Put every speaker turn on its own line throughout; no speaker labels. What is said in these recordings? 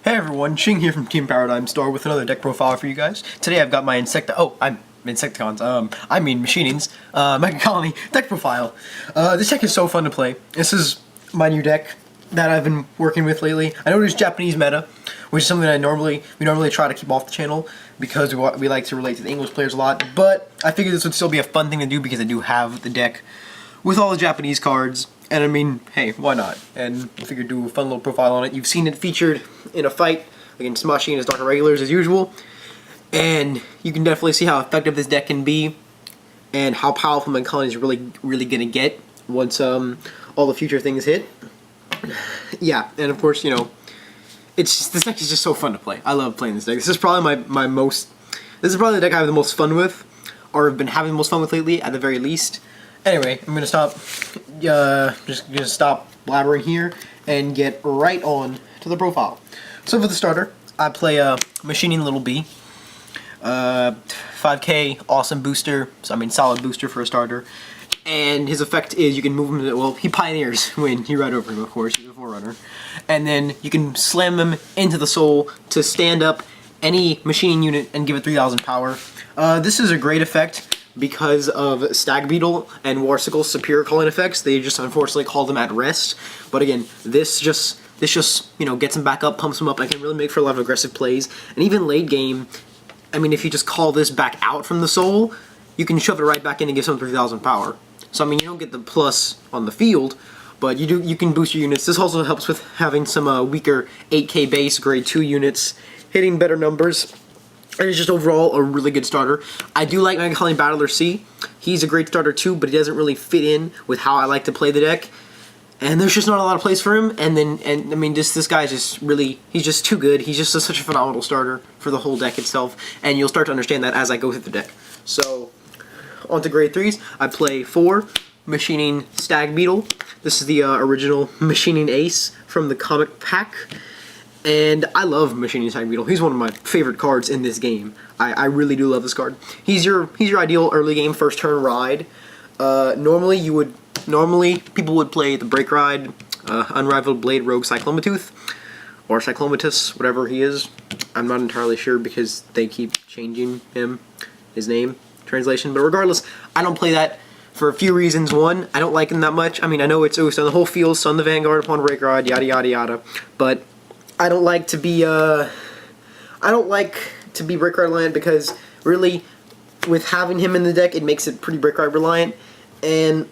Hey everyone, Sheng here from Team Paradigm Store with another deck profile for you guys. Today I've got my Insecticons, Machinings, Mega Colony deck profile. This deck is so fun to play. This is my new deck that I've been working with lately. I know there's Japanese meta, which is something that we normally try to keep off the channel because we like to relate to the English players a lot, but I figured this would still be a fun thing to do because I do have the deck with all the Japanese cards. And I mean, hey, why not? And I figured do a fun little profile on it. You've seen it featured in a fight against Smushy and his Darker Regulars as usual. And you can definitely see how effective this deck can be and how powerful Mega Colony is really going to get once all the future things hit. Yeah, and of course, you know, this deck is just so fun to play. I love playing this deck. This is probably this is probably the deck I have the most fun with, or have been having the most fun with lately, at the very least. Anyway, I'm gonna stop, just gonna stop blabbering here and get right on to the profile. So for the starter, I play Machining Little B, 5k awesome booster. So I mean solid booster for a starter. And his effect is you can move him. Well, he pioneers when you ride over him, of course. He's a forerunner, and then you can slam him into the soul to stand up any machining unit and give it 3,000 power. This is a great effect. Because of Stag Beetle and Warsicle's superior calling effects, they just unfortunately call them at rest. But again, this just you know gets him back up, pumps him up, and can really make for a lot of aggressive plays. And even late game, I mean, if you just call this back out from the soul, you can shove it right back in and give some 3,000 power. So I mean, you don't get the plus on the field, but you can boost your units. This also helps with having some weaker 8k base grade 2 units hitting better numbers. And it's just overall a really good starter. I do like Mega Colony Battler C. He's a great starter too, but he doesn't really fit in with how I like to play the deck. And there's just not a lot of place for him. And I mean, this guy is just really, he's just too good. He's just such a phenomenal starter for the whole deck itself. And you'll start to understand that as I go through the deck. So, on to grade 3s. I play 4 Machining Stag Beetle. This is the original Machining Ace from the comic pack. And I love Machining Stag Beetle. He's one of my favorite cards in this game. I really do love this card. He's your ideal early game first turn ride. Normally people would play the Break Ride, Unrivaled Blade Rogue Cyclomatooth, or Cyclomatus, whatever he is. I'm not entirely sure because they keep changing his name translation. But regardless, I don't play that for a few reasons. One, I don't like him that much. I mean, I know it's Oost on the whole field, Sun the Vanguard upon Break Ride, yada yada yada, but I don't like to be Break Ride reliant because really, with having him in the deck, it makes it pretty Break Ride reliant. And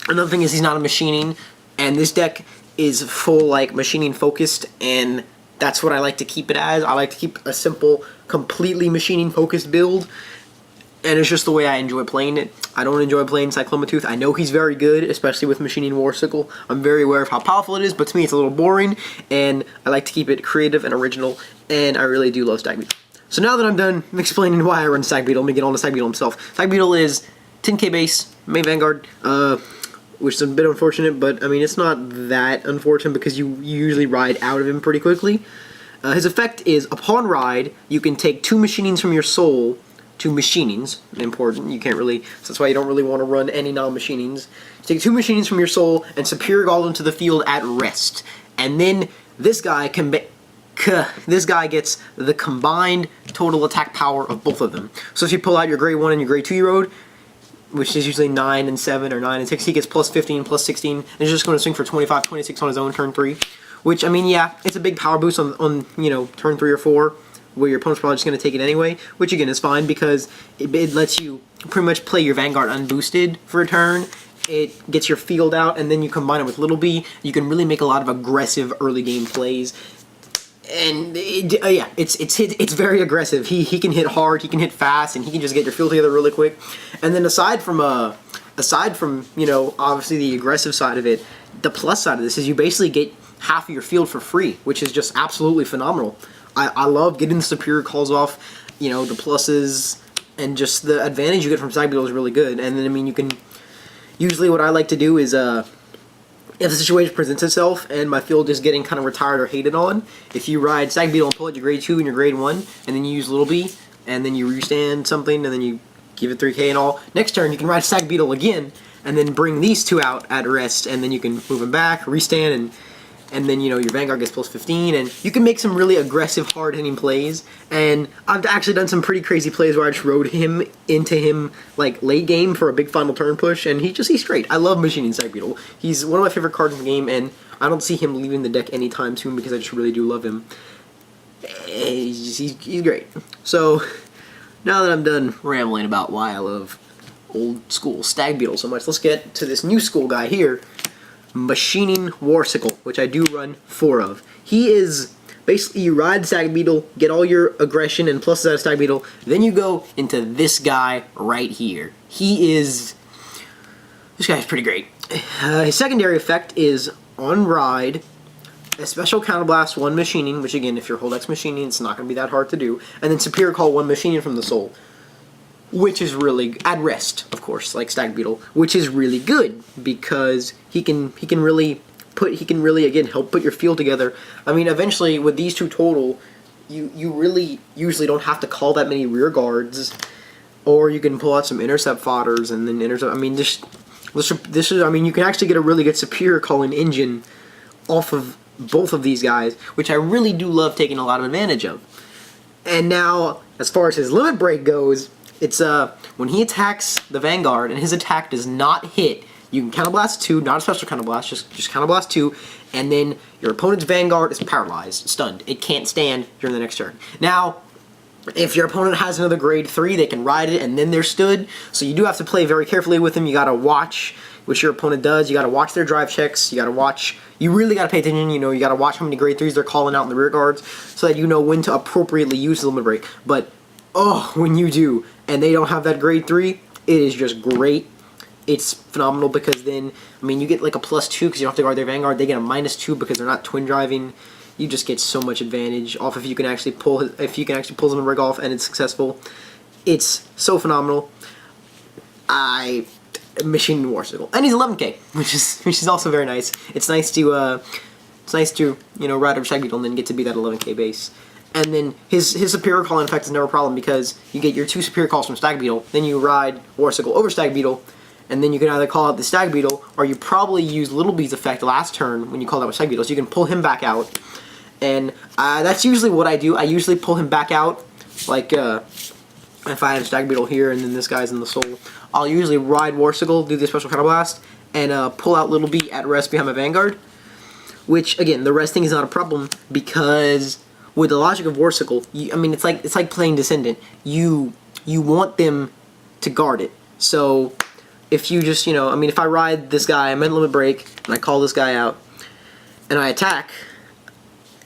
another thing is he's not a machining, and this deck is full like machining focused, and that's what I like to keep it as. I like to keep a simple, completely machining focused build. And it's just the way I enjoy playing it. I don't enjoy playing Cyclomatooth. I know he's very good, especially with Machining Warsicle. I'm very aware of how powerful it is, but to me it's a little boring, and I like to keep it creative and original, and I really do love Stag Beetle. So now that I'm done explaining why I run Stag Beetle, let me get on to Stag Beetle himself. Stag Beetle is 10k base, main Vanguard, which is a bit unfortunate, but I mean it's not that unfortunate because you usually ride out of him pretty quickly. His effect is, upon ride, you can take 2 machinings from your soul. 2 machinings, important, you can't really, so that's why you don't really want to run any non-machinings. Take 2 machinings from your soul and superior gall them to the field at rest. And then this guy gets the combined total attack power of both of them. So if you pull out your grade 1 and your grade 2 year old, which is usually 9 and 7 or 9 and 6, he gets plus 15, plus 16, and he's just going to swing for 25, 26 on his own turn 3. Which, I mean, yeah, it's a big power boost on you know, turn 3 or 4. Where your opponent's probably just going to take it anyway, which again is fine because it lets you pretty much play your Vanguard unboosted for a turn. It gets your field out, and then you combine it with Little B. You can really make a lot of aggressive early game plays, and yeah, it's very aggressive. He can hit hard, he can hit fast, and he can just get your field together really quick. And then aside from you know obviously the aggressive side of it, the plus side of this is you basically get half of your field for free, which is just absolutely phenomenal. I love getting the superior calls off, you know, the pluses, and just the advantage you get from Stag Beetle is really good. And then, I mean, you can, usually what I like to do is, if the situation presents itself and my field is getting kind of retired or hated on, if you ride Stag Beetle and pull out your grade 2 and your grade 1, and then you use Little B, and then you restand something, and then you give it 3k and all, next turn you can ride Stag Beetle again, and then bring these 2 out at rest, and then you can move them back, restand, and and then, you know, your Vanguard gets plus 15, and you can make some really aggressive, hard-hitting plays. And I've actually done some pretty crazy plays where I just rode him into him, like, late game for a big final turn push, and he's great. I love machining Stag Beetle. He's one of my favorite cards in the game, and I don't see him leaving the deck anytime soon because I just really do love him. He's great. So, now that I'm done rambling about why I love old school Stag Beetle so much, let's get to this new school guy here, Machining Warsicle, which I do run 4 of. He is basically, you ride Stag Beetle, get all your aggression and pluses out of Stag Beetle, then you go into this guy right here. This guy's pretty great. His secondary effect is on ride, a special counterblast 1 machining, which again, if you're whole deck's machining, it's not going to be that hard to do, and then Superior Call 1 machining from the soul, which is really at rest, of course, like Stag Beetle, which is really good because he can really again help put your field together. I mean, eventually with these 2 total, you really usually don't have to call that many rear guards, or you can pull out some intercept fodders and then intercept. I mean, this is, I mean, you can actually get a really good Superior Calling engine off of both of these guys, which I really do love taking a lot of advantage of. And now, as far as his limit break goes, it's when he attacks the Vanguard and his attack does not hit, you can counterblast 2, not a special counterblast, just counterblast 2, and then your opponent's Vanguard is paralyzed, stunned. It can't stand during the next turn. Now, if your opponent has another grade 3, they can ride it and then they're stood, so you do have to play very carefully with them. You gotta watch what your opponent does, you gotta watch their drive checks, you really gotta pay attention, you know, you gotta watch how many grade 3s they're calling out in the rear guards, so that you know when to appropriately use the limit break. But, oh, when you do, and they don't have that grade 3, it is just great. It's phenomenal because then, I mean, you get like a +2 because you don't have to guard their Vanguard. They get a -2 because they're not twin driving. You just get so much advantage off if you can actually pull them rig off and it's successful. It's so phenomenal. Machining Warsicle, and he's 11K, which is also very nice. It's nice to you know, ride over Stag Beetle and then get to be that 11K base. And then his Superior Calling effect is never a problem because you get your 2 Superior Calls from Stag Beetle, then you ride Warsicle over Stag Beetle, and then you can either call out the Stag Beetle, or you probably use Little Bee's effect last turn when you call out with Stag Beetle, so you can pull him back out. And that's usually what I do. I usually pull him back out, like if I have Stag Beetle here and then this guy's in the soul, I'll usually ride Warsicle, do the special counterblast, and pull out Little Bee at rest behind my Vanguard. Which again, the resting is not a problem because with the logic of Warsicle, I mean, it's like playing Descendant. You want them to guard it. So if you just, you know, I mean, if I ride this guy, I'm at limit break, and I call this guy out, and I attack.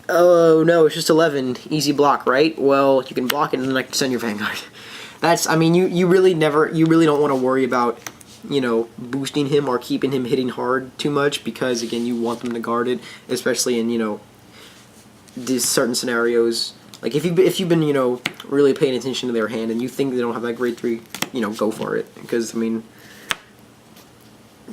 Oh no, it's just 11, easy block, right? Well, you can block it, and then I can send your Vanguard. That's, I mean, you really don't want to worry about, you know, boosting him or keeping him hitting hard too much because again, you want them to guard it, especially in, you know, these certain scenarios. Like if you've been, you know, really paying attention to their hand and you think they don't have that grade 3, you know, go for it. Because I mean,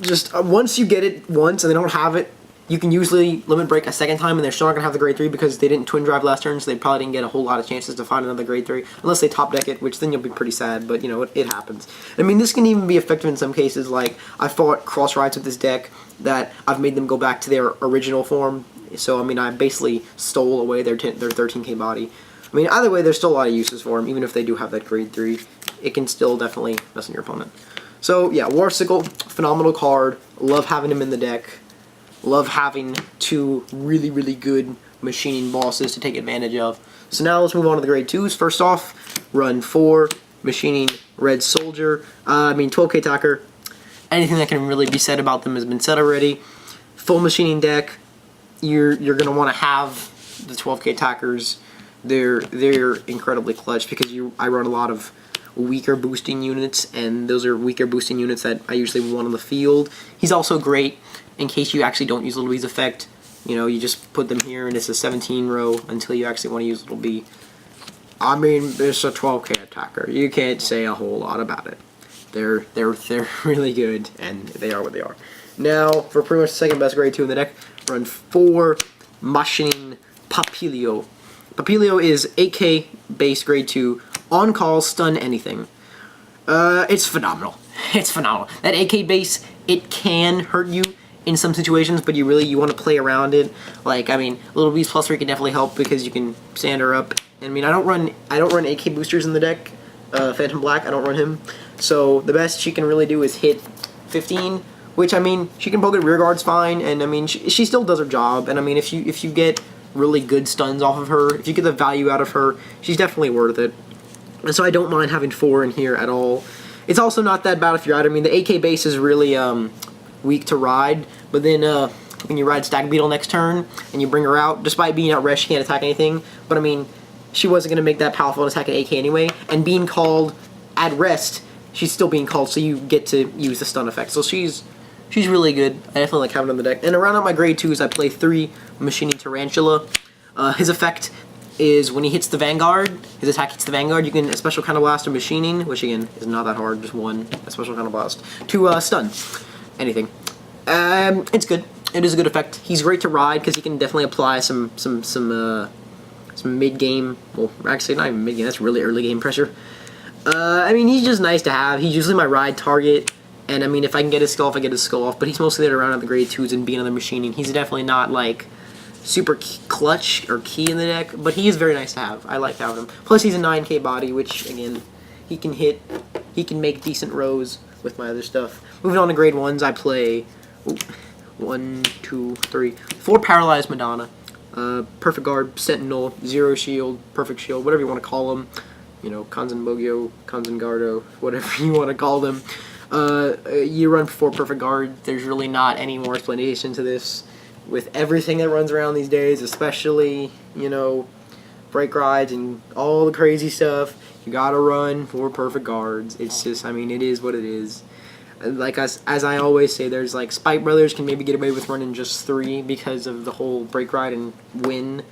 just once you get it once and they don't have it, you can usually limit break a second time and they're still not going to have the grade 3 because they didn't twin drive last turn, so they probably didn't get a whole lot of chances to find another grade 3 unless they top deck it, which then you'll be pretty sad, but you know, it happens. I mean, this can even be effective in some cases. Like I fought cross rides with this deck that I've made them go back to their original form. So I mean, I basically stole away their 13K body. I mean, either way, there's still a lot of uses for them, even if they do have that grade 3. It can still definitely mess with your opponent. So yeah, Warsicle, phenomenal card. Love having him in the deck. Love having 2 really, really good machining bosses to take advantage of. So now let's move on to the grade 2s. First off, run 4, machining Red Soldier. 12K attacker. Anything that can really be said about them has been said already. Full machining deck. You're gonna want to have the 12K attackers. They're incredibly clutch because I run a lot of weaker boosting units, and those are weaker boosting units that I usually want on the field. He's also great in case you actually don't use Little B's effect. You know, you just put them here and it's a 17 row until you actually want to use Little B. I mean, it's a 12K attacker. You can't say a whole lot about it. They're really good, and they are what they are. Now, for pretty much the second best grade 2 in the deck, run 4 Machining Papilio. Papilio is 8K base grade 2, on call, stun anything. It's phenomenal. It's phenomenal. That 8K base, it can hurt you in some situations, but you want to play around it. Like, I mean, little Beast +3 can definitely help because you can stand her up. I mean, I don't run AK boosters in the deck. Phantom Black, I don't run him. So the best she can really do is hit 15, which, I mean, she can poke at rear guards fine, and I mean, she still does her job. And I mean, if you get really good stuns off of her, if you get the value out of her, she's definitely worth it. And so I don't mind having 4 in here at all. It's also not that bad if you're out. I mean, the AK base is really weak to ride, but then when you ride Stag Beetle next turn and you bring her out, despite being out rest, she can't attack anything. But I mean, she wasn't going to make that powerful attack at AK anyway, and being called at rest, she's still being called, so you get to use the stun effect. So she's really good. I definitely like having her on the deck. And around out my grade 2s, I play 3 Machining Tarantula. His effect is when he hits the Vanguard, his attack hits the Vanguard, you can a special kind of blast or Machining, which again is not that hard, just 1 a special kind of blast, to stun anything. It's good. It is a good effect. He's great to ride because he can definitely apply some mid-game, well, actually not even mid-game, that's really early game pressure. I mean, he's just nice to have. He's usually my ride target, and I mean, if I can get his skull off, I get his skull off, but he's mostly there around at the grade 2s and being on the Machining. He's definitely not, like, super clutch or key in the deck, but he is very nice to have. I like having him. Plus, he's a 9k body, which, again, he can make decent rows with my other stuff. Moving on to grade 1s, I play 1, 2, 3, 4 Paralyzed Madonna. Perfect Guard, Sentinel, Zero Shield, Perfect Shield, whatever you want to call them. You know, Kanzen Bogyo, Kanzen Gardo, whatever you want to call them. You run 4 Perfect Guard. There's really not any more explanation to this. With everything that runs around these days, especially, you know, break rides and all the crazy stuff, you gotta run 4 Perfect Guards. It's just, I mean, it is what it is. Like, as I always say, there's like Spike Brothers can maybe get away with running just 3 because of the whole break ride and win,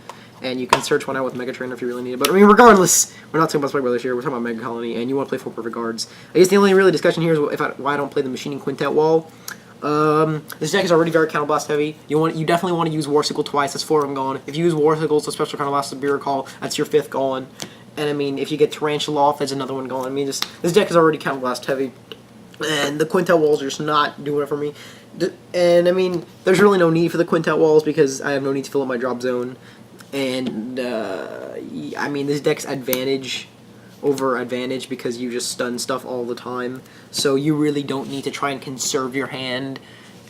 and you can search one out with Mega Trainer if you really need it. But I mean, regardless, we're not talking about Spike Brothers here. We're talking about Mega Colony, and you want to play 4 Perfect Guards. I guess the only really discussion here is why I don't play the Machining Quintet Wall. This deck is already very Counterblast heavy. You definitely want to use Warsicle twice. That's 4 of them gone. If you use Warsicles, the special Counterblast of Beer Call, that's your 5th gone. And I mean, if you get Tarantula off, that's another one gone. I mean, this deck is already Counterblast heavy. And the Quintet Walls are just not doing it for me. And, I mean, there's really no need for the Quintet Walls because I have no need to fill up my drop zone. And, I mean, this deck's advantage over advantage because you just stun stuff all the time. So you really don't need to try and conserve your hand.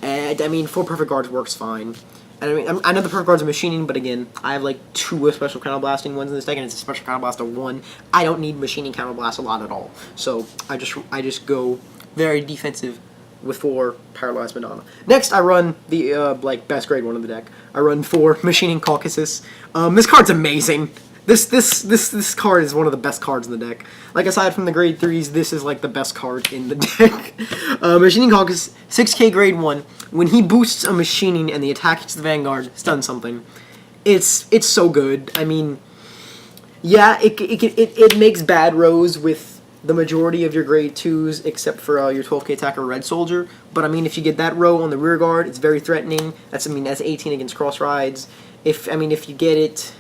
And, I mean, 4 Perfect Guards works fine. And, I mean, I know the Perfect Guards are Machining, but again, I have, like, 2 special Counterblasting ones in this deck, and it's a special Counterblast of 1. I don't need Machining Counterblast a lot at all. So I just go very defensive with 4 Paralyzed Madonna. Next, I run the like best grade 1 of the deck. I run 4 Machining Caucasus. This card's amazing. This card is one of the best cards in the deck. Like, aside from the grade 3s, this is like the best card in the deck. Machining Caucasus, 6k grade 1. When he boosts a Machining and the attack hits the Vanguard, stun something. It's so good. I mean, yeah, it makes bad rows with the majority of your grade 2s, except for your 12k attacker Red Soldier. But I mean, if you get that row on the rear guard, it's very threatening. That's 18 against cross rides. If you get it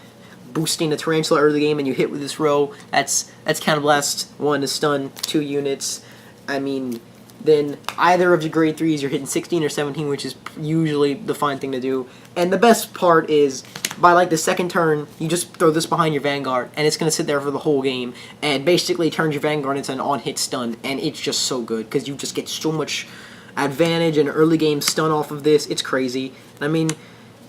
boosting a Tarantula early game and you hit with this row, that's Counterblast 1 to stun 2 units. I mean, then either of your grade 3s, you're hitting 16 or 17, which is usually the fine thing to do. And the best part is, by like the second turn, you just throw this behind your Vanguard, and it's going to sit there for the whole game, and basically turns your Vanguard into an on-hit stun, and it's just so good, because you just get so much advantage and early game stun off of this. It's crazy. I mean,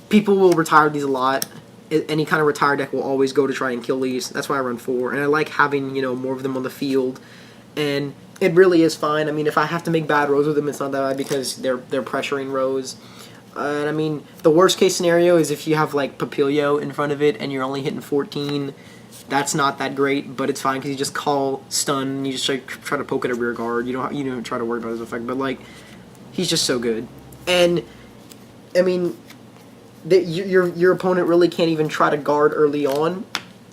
people will retire these a lot. Any kind of retired deck will always go to try and kill these. That's why I run 4, and I like having, you know, more of them on the field, and it really is fine. I mean, if I have to make bad rows with them, it's not that bad because they're pressuring rows. And I mean, the worst case scenario is if you have like Papilio in front of it and you're only hitting 14. That's not that great, but it's fine because you just call stun and you just try to poke at a rear guard. You don't try to worry about his effect, but like, he's just so good. And I mean, your opponent really can't even try to guard early on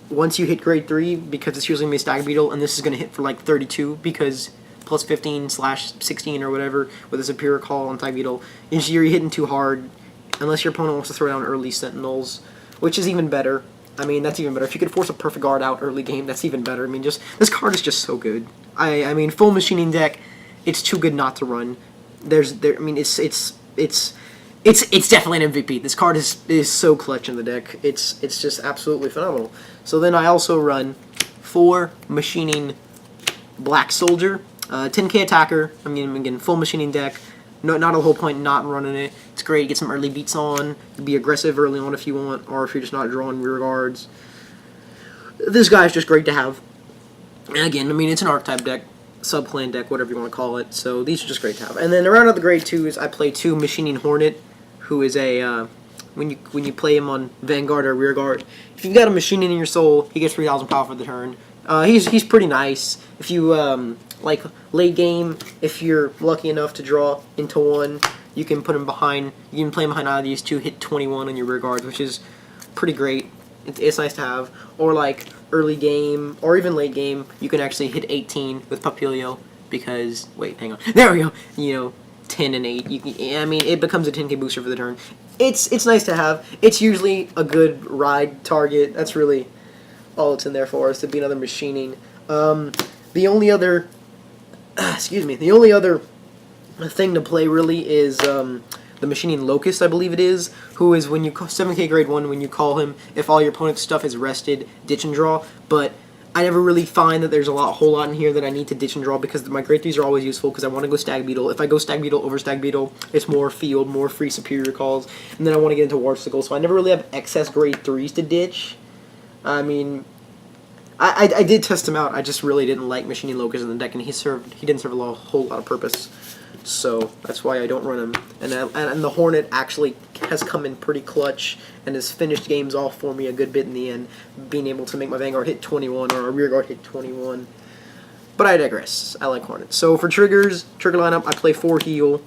once you hit grade 3 because it's usually a Stag Beetle, and this is going to hit for like 32 because plus 15/16 or whatever with a Superior Call on Stag Beetle. You're hitting too hard unless your opponent wants to throw down early Sentinels, which is even better. I mean, that's even better. If you could force a Perfect Guard out early game, that's even better. I mean, just this card is just so good. I mean, full Machining deck, it's too good not to run. I mean, it's it's definitely an MVP. This card is so clutch in the deck. It's just absolutely phenomenal. So then I also run 4 Machining Black Soldier, 10k attacker. I mean, again, full machining deck. No, not a whole point not running it. It's great. Get some early beats on. Be aggressive early on if you want, or if you're just not drawing rear guards. This guy's just great to have. And again, I mean, it's an archetype deck, sub-clan deck, whatever you want to call it. So these are just great to have. And then to round out the grade 2s, I play 2 Machining Hornet, who is a when you play him on Vanguard or Rear Guard, if you've got a Machining in your soul, he gets 3,000 power for the turn. He's pretty nice. If you like late game, if you're lucky enough to draw into one, you can put him behind. You can play him behind either of these two, hit 21 on your rear guards, which is pretty great. It's nice to have. Or like early game, or even late game, you can actually hit 18 with Papilio because wait, hang on, there we go. You know, 10 and 8. I mean, it becomes a 10k booster for the turn. It's nice to have. It's usually a good ride target. That's really all it's in there for, is to be another machining. The only other, the only other thing to play really is the Machining Locust, I believe it is, who is when you 7k grade 1, when you call him, if all your opponent's stuff is rested, ditch and draw. But I never really find that there's a whole lot in here that I need to ditch and draw, because my grade 3s are always useful because I want to go Stag Beetle. If I go Stag Beetle over Stag Beetle, it's more field, more free superior calls, and then I want to get into Warsicle, so I never really have excess grade 3s to ditch. I mean, I did test him out. I just really didn't like Machining Locust in the deck, and he didn't serve a whole lot of purpose. So that's why I don't run him. And the Hornet actually has come in pretty clutch and has finished games off for me a good bit in the end, being able to make my Vanguard hit 21 or a rear guard hit 21. But I digress. I like Hornet. So for trigger lineup, I play 4 heal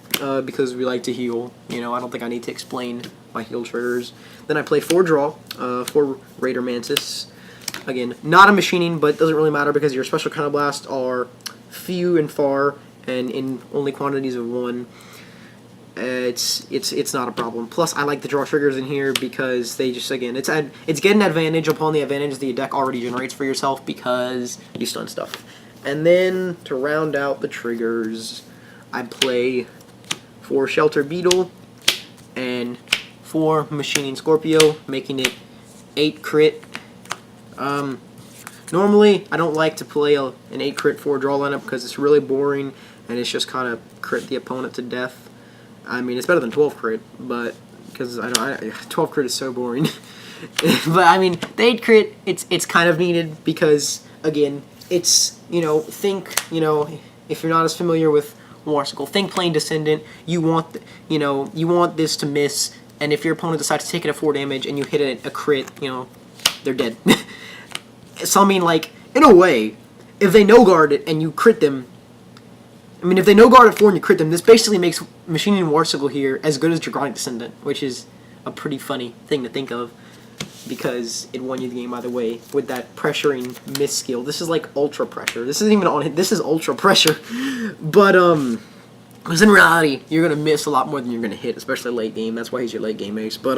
because we like to heal. You know, I don't think I need to explain my heal triggers. Then I play 4 draw, 4 Raider Mantis. Again, not a machining, but it doesn't really matter because your special counterblast are few and far, and in only quantities of 1. It's not a problem. Plus, I like the draw triggers in here because they just, again, it's getting advantage upon the advantage that your deck already generates for yourself because you stun stuff. And then to round out the triggers, I play 4 Shelter Beetle and 4 Machining Scorpio, making it 8 crit. Normally, I don't like to play an 8 crit 4 draw lineup because it's really boring and it's just kind of crit the opponent to death. I mean, it's better than 12 crit, but because 12 crit is so boring. But I mean, the 8 crit, it's kind of needed because, again, it's, you know, if you're not as familiar with Warsicle, think Plane Descendant. You want this to miss, and if your opponent decides to take it at 4 damage and you hit a crit, you know, they're dead. So I mean, like, in a way, if they no-guard it and you crit them, I mean, if they no-guard at 4 and you crit them, this basically makes Machining Warsicle here as good as Dragonic Descendant, which is a pretty funny thing to think of, because it won you the game either way with that pressuring miss skill. This is like ultra pressure. This isn't even on hit. This is ultra pressure. But because in reality, you're gonna miss a lot more than you're gonna hit, especially late game. That's why he's your late game ace. But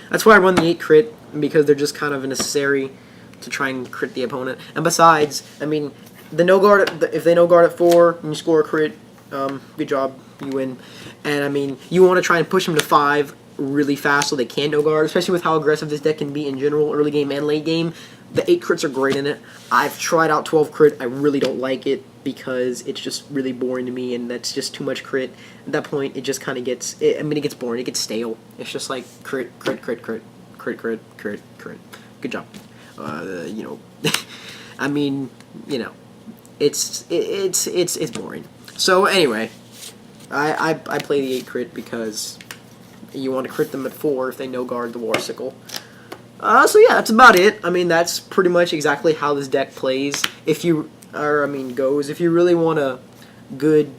that's why I run the 8 crit, because they're just kind of necessary to try and crit the opponent. And besides, I mean, the no guard, if they no guard at 4 and you score a crit, good job, you win. And I mean, you want to try and push them to 5 really fast so they can no guard, especially with how aggressive this deck can be in general, early game and late game. The 8 crits are great in it. I've tried out 12 crit. I really don't like it because it's just really boring to me, and that's just too much crit. At that point, it just kind of gets, it gets boring. It gets stale. It's just like crit, crit, crit, crit, crit, crit, crit, crit. Good job. You know, I mean, you know, it's boring. So anyway, I play the 8 crit because you want to crit them at 4 if they no guard the Warsicle. So yeah, that's about it. I mean, that's pretty much exactly how this deck plays. Goes. If you really want a good,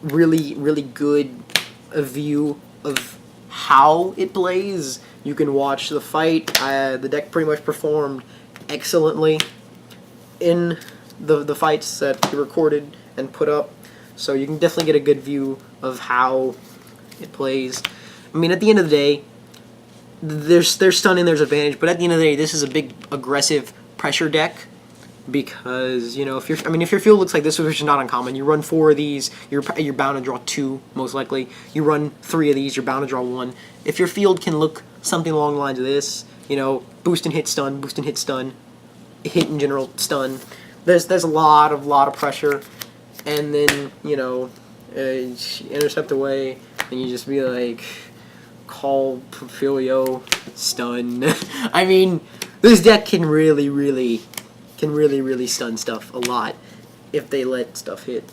really good view of how it plays, you can watch the fight. The deck pretty much performed excellently in the fights that we recorded and put up, so you can definitely get a good view of how it plays. I mean, at the end of the day, there's stunning, there's advantage, but at the end of the day, this is a big aggressive pressure deck because you know if your field looks like this, which is not uncommon, you run 4 of these, you're bound to draw 2 most likely. You run 3 of these, you're bound to draw 1. If your field can look something along the lines of this, you know, boost and hit stun, boost and hit stun, hit in general stun. There's a lot of pressure, and then you know, intercept away, and you just be like, call Filio, stun. I mean, this deck can really stun stuff a lot if they let stuff hit.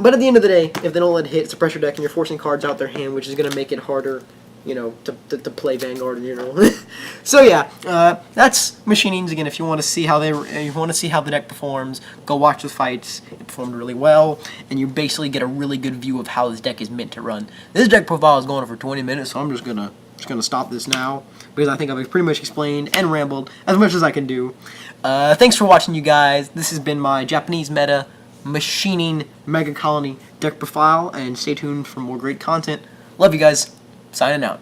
But at the end of the day, if they don't let it hit, it's a pressure deck, and you're forcing cards out their hand, which is going to make it harder, you know, to play Vanguard in general. So yeah, that's Machinings. Again, if you want to see how the deck performs, go watch the fights. It performed really well, and you basically get a really good view of how this deck is meant to run. This deck profile is going on for 20 minutes, so I'm just gonna stop this now because I think I've pretty much explained and rambled as much as I can do. Thanks for watching, you guys. This has been my Japanese meta machining Mega Colony deck profile, and stay tuned for more great content. Love you guys. Signing out.